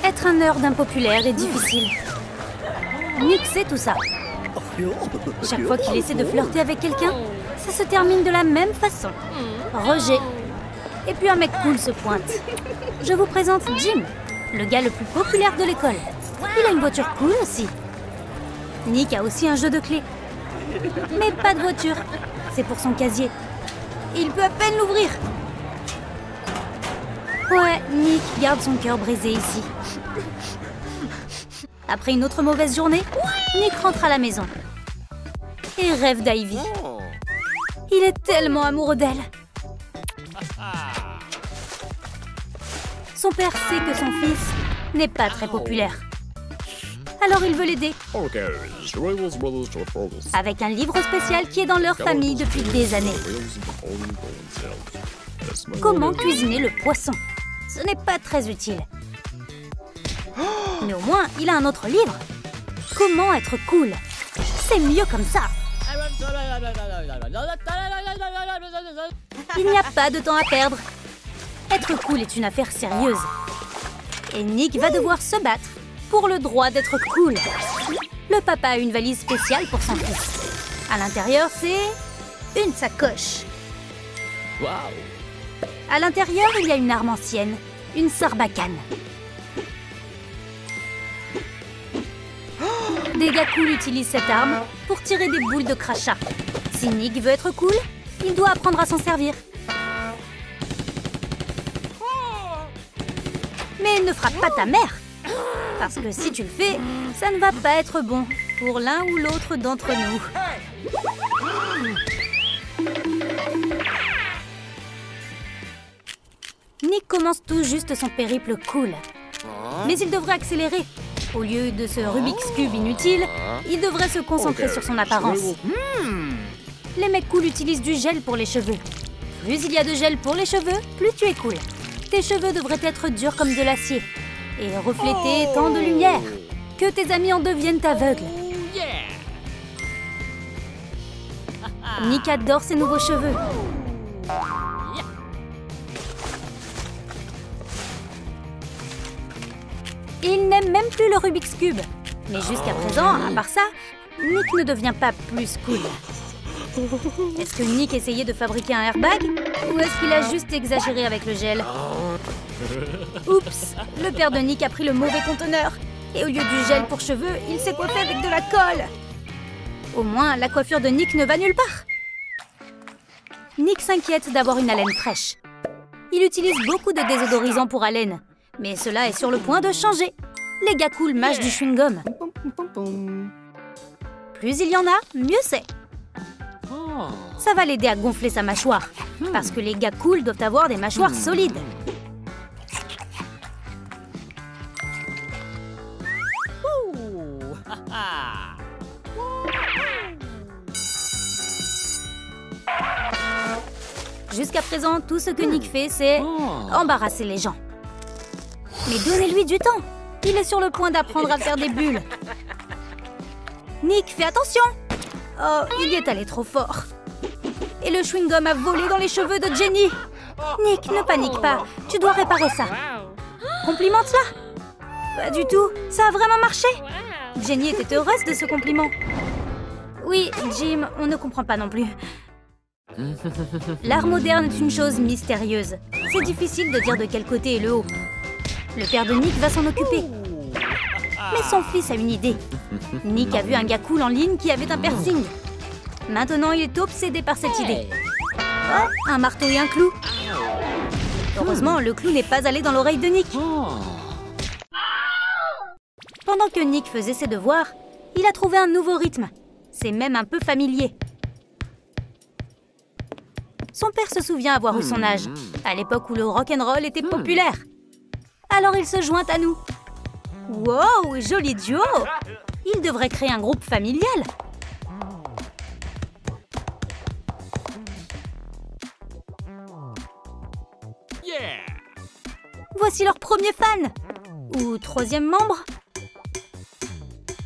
Être un nerd impopulaire est difficile. Nick sait tout ça. Chaque fois qu'il essaie de flirter avec quelqu'un, ça se termine de la même façon. Rejet. Et puis un mec cool se pointe. Je vous présente Jim, le gars le plus populaire de l'école. Il a une voiture cool aussi. Nick a aussi un jeu de clés. Mais pas de voiture. C'est pour son casier. Il peut à peine l'ouvrir. Ouais, Nick garde son cœur brisé ici. Après une autre mauvaise journée, Nick rentre à la maison. Et rêve d'Ivy. Il est tellement amoureux d'elle. Son père sait que son fils n'est pas très populaire. Alors il veut l'aider. Avec un livre spécial qui est dans leur famille depuis des années. Comment cuisiner le poisson? Ce n'est pas très utile. Mais au moins, il a un autre livre. Comment être cool? C'est mieux comme ça. Il n'y a pas de temps à perdre. Être cool est une affaire sérieuse. Et Nick va devoir se battre pour le droit d'être cool. Le papa a une valise spéciale pour son fils. À l'intérieur, c'est une sacoche. À l'intérieur, il y a une arme ancienne, une sarbacane. Des gars cool utilisent cette arme pour tirer des boules de crachat. Si Nick veut être cool, il doit apprendre à s'en servir. Mais ne frappe pas ta mère. Parce que si tu le fais, ça ne va pas être bon pour l'un ou l'autre d'entre nous. Nick commence tout juste son périple cool. Mais il devrait accélérer. Au lieu de ce Rubik's Cube inutile, il devrait se concentrer sur son apparence. Les mecs cool utilisent du gel pour les cheveux. Plus il y a de gel pour les cheveux, plus tu es cool. Tes cheveux devraient être durs comme de l'acier et refléter tant de lumière que tes amis en deviennent aveugles. Nick adore ses nouveaux cheveux. Il n'aime même plus le Rubik's Cube. Mais jusqu'à présent, à part ça, Nick ne devient pas plus cool. Est-ce que Nick essayait de fabriquer un airbag? Ou est-ce qu'il a juste exagéré avec le gel? Oups! Le père de Nick a pris le mauvais conteneur. Et au lieu du gel pour cheveux, il s'est coiffé avec de la colle. Au moins, la coiffure de Nick ne va nulle part. Nick s'inquiète d'avoir une haleine fraîche. Il utilise beaucoup de désodorisants pour haleine. Mais cela est sur le point de changer. Les gars cool mâchent du chewing-gum. Plus il y en a, mieux c'est. Ça va l'aider à gonfler sa mâchoire. Parce que les gars cool doivent avoir des mâchoires solides. Jusqu'à présent, tout ce que Nick fait, c'est embarrasser les gens. Mais donnez-lui du temps. Il est sur le point d'apprendre à faire des bulles. Nick, fais attention! Oh, il y est allé trop fort. Et le chewing-gum a volé dans les cheveux de Jenny. Nick, ne panique pas. Tu dois réparer ça. Complimente-la. Pas du tout. Ça a vraiment marché. Jenny était heureuse de ce compliment. Oui, Jim, on ne comprend pas non plus. L'art moderne est une chose mystérieuse. C'est difficile de dire de quel côté est le haut. Le père de Nick va s'en occuper. Mais son fils a une idée. Nick a vu un gars cool en ligne qui avait un piercing. Maintenant, il est obsédé par cette idée. Oh, un marteau et un clou. Heureusement, le clou n'est pas allé dans l'oreille de Nick. Pendant que Nick faisait ses devoirs, il a trouvé un nouveau rythme. C'est même un peu familier. Son père se souvient avoir eu son âge, à l'époque où le rock'n'roll était populaire. Alors il se joint à nous. Wow, joli duo! Il devrait créer un groupe familial. Voici leur premier fan. Ou troisième membre.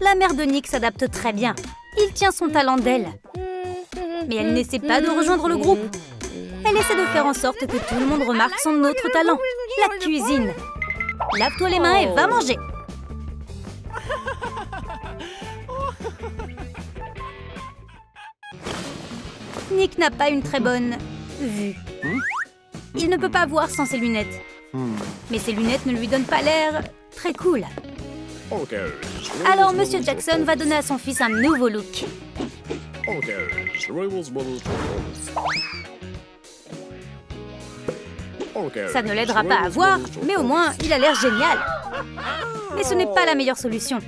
La mère de Nick s'adapte très bien. Il tient son talent d'elle. Mais elle n'essaie pas de rejoindre le groupe. Elle essaie de faire en sorte que tout le monde remarque son autre talent, la cuisine. Lave-toi les mains et va manger. Nick n'a pas une très bonne vue. Il ne peut pas voir sans ses lunettes. Mais ses lunettes ne lui donnent pas l'air très cool. Alors Monsieur Jackson va donner à son fils un nouveau look. Ça ne l'aidera pas à voir, mais au moins il a l'air génial. Mais ce n'est pas la meilleure solution.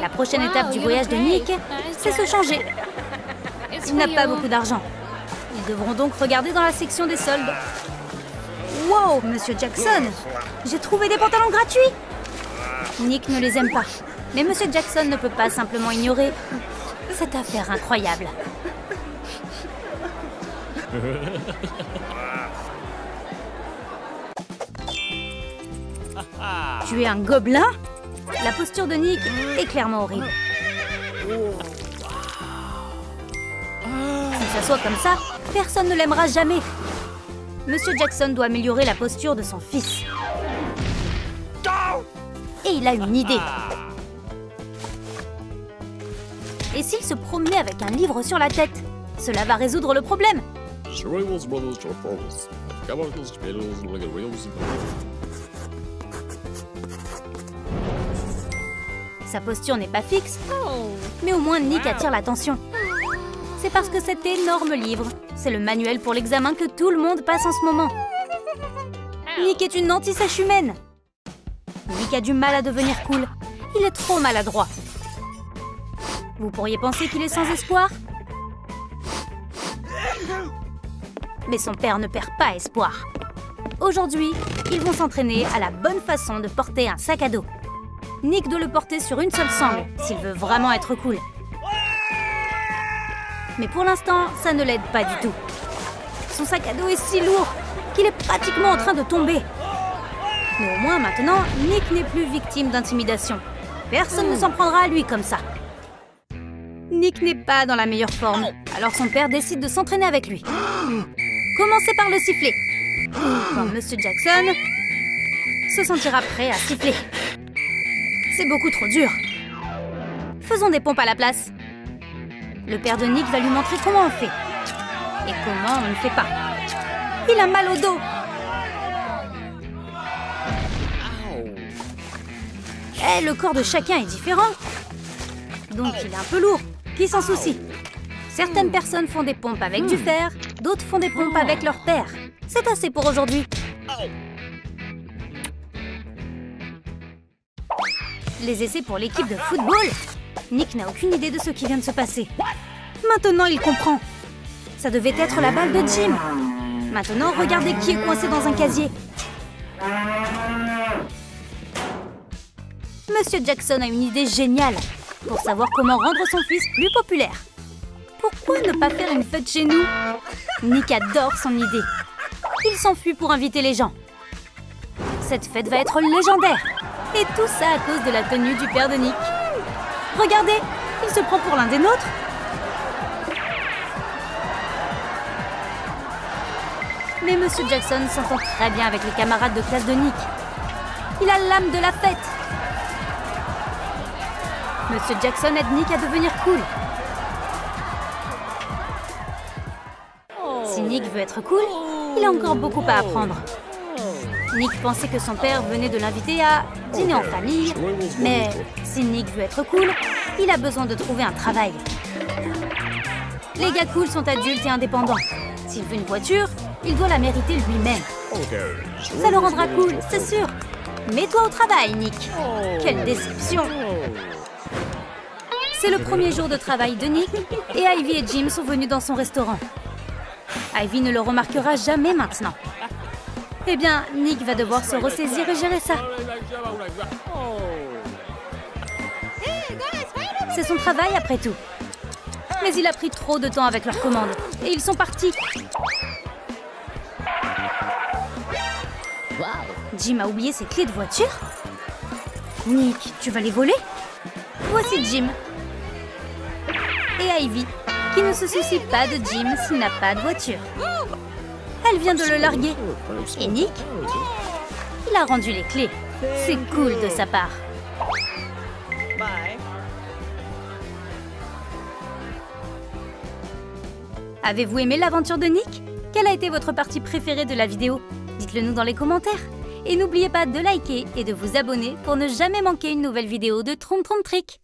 La prochaine étape du voyage de Nick, c'est se changer. Il n'a pas beaucoup d'argent. Ils devront donc regarder dans la section des soldes. Wow, Monsieur Jackson! J'ai trouvé des pantalons gratuits! Nick ne les aime pas. Mais Monsieur Jackson ne peut pas simplement ignorer cette affaire incroyable. Tu es un gobelin? La posture de Nick est clairement horrible. S'il s'assoit comme ça, personne ne l'aimera jamais. Monsieur Jackson doit améliorer la posture de son fils. Et il a une idée. Et s'il se promenait avec un livre sur la tête? Cela va résoudre le problème. Sa posture n'est pas fixe, mais au moins Nick attire l'attention. C'est parce que cet énorme livre, c'est le manuel pour l'examen que tout le monde passe en ce moment. Nick est une anti-sèche humaine. Nick a du mal à devenir cool. Il est trop maladroit. Vous pourriez penser qu'il est sans espoir? Mais son père ne perd pas espoir. Aujourd'hui, ils vont s'entraîner à la bonne façon de porter un sac à dos. Nick doit le porter sur une seule sangle s'il veut vraiment être cool. Mais pour l'instant, ça ne l'aide pas du tout. Son sac à dos est si lourd qu'il est pratiquement en train de tomber. Mais au moins maintenant, Nick n'est plus victime d'intimidation. Personne ne s'en prendra à lui comme ça. Nick n'est pas dans la meilleure forme, alors son père décide de s'entraîner avec lui. Commencez par le sifflet. Quand Monsieur Jackson se sentira prêt à siffler. C'est beaucoup trop dur. Faisons des pompes à la place. Le père de Nick va lui montrer comment on fait. Et comment on ne fait pas. Il a mal au dos. Eh, le corps de chacun est différent. Donc il est un peu lourd. Qui s'en soucie? Certaines personnes font des pompes avec du fer, d'autres font des pompes avec leur père. C'est assez pour aujourd'hui. Les essais pour l'équipe de football? Nick n'a aucune idée de ce qui vient de se passer. Maintenant, il comprend. Ça devait être la balle de Jim. Maintenant, regardez qui est coincé dans un casier. Monsieur Jackson a une idée géniale pour savoir comment rendre son fils plus populaire. Pourquoi ne pas faire une fête chez nous? Nick adore son idée. Il s'enfuit pour inviter les gens. Cette fête va être légendaire. Et tout ça à cause de la tenue du père de Nick. Regardez, il se prend pour l'un des nôtres. Mais Monsieur Jackson s'entend très bien avec les camarades de classe de Nick. Il a l'âme de la fête. Monsieur Jackson aide Nick à devenir cool. Si Nick veut être cool, il a encore beaucoup à apprendre. Nick pensait que son père venait de l'inviter à dîner en famille, mais si Nick veut être cool, il a besoin de trouver un travail. Les gars cool sont adultes et indépendants. S'il veut une voiture, il doit la mériter lui-même. Ça le rendra cool, c'est sûr. Mets-toi au travail, Nick. Quelle déception. C'est le premier jour de travail de Nick et Ivy et Jim sont venus dans son restaurant. Ivy ne le remarquera jamais maintenant. Eh bien, Nick va devoir se ressaisir et gérer ça. C'est son travail après tout. Mais il a pris trop de temps avec leur commande et ils sont partis. Jim a oublié ses clés de voiture. Nick, tu vas les voler? Voici Jim. Et Ivy. qui ne se soucie pas de Jim s'il n'a pas de voiture. Elle vient de le larguer. Et Nick, il a rendu les clés. C'est cool de sa part. Avez-vous aimé l'aventure de Nick? Quelle a été votre partie préférée de la vidéo? Dites-le nous dans les commentaires. Et n'oubliez pas de liker et de vous abonner pour ne jamais manquer une nouvelle vidéo de Troum Troum Trick.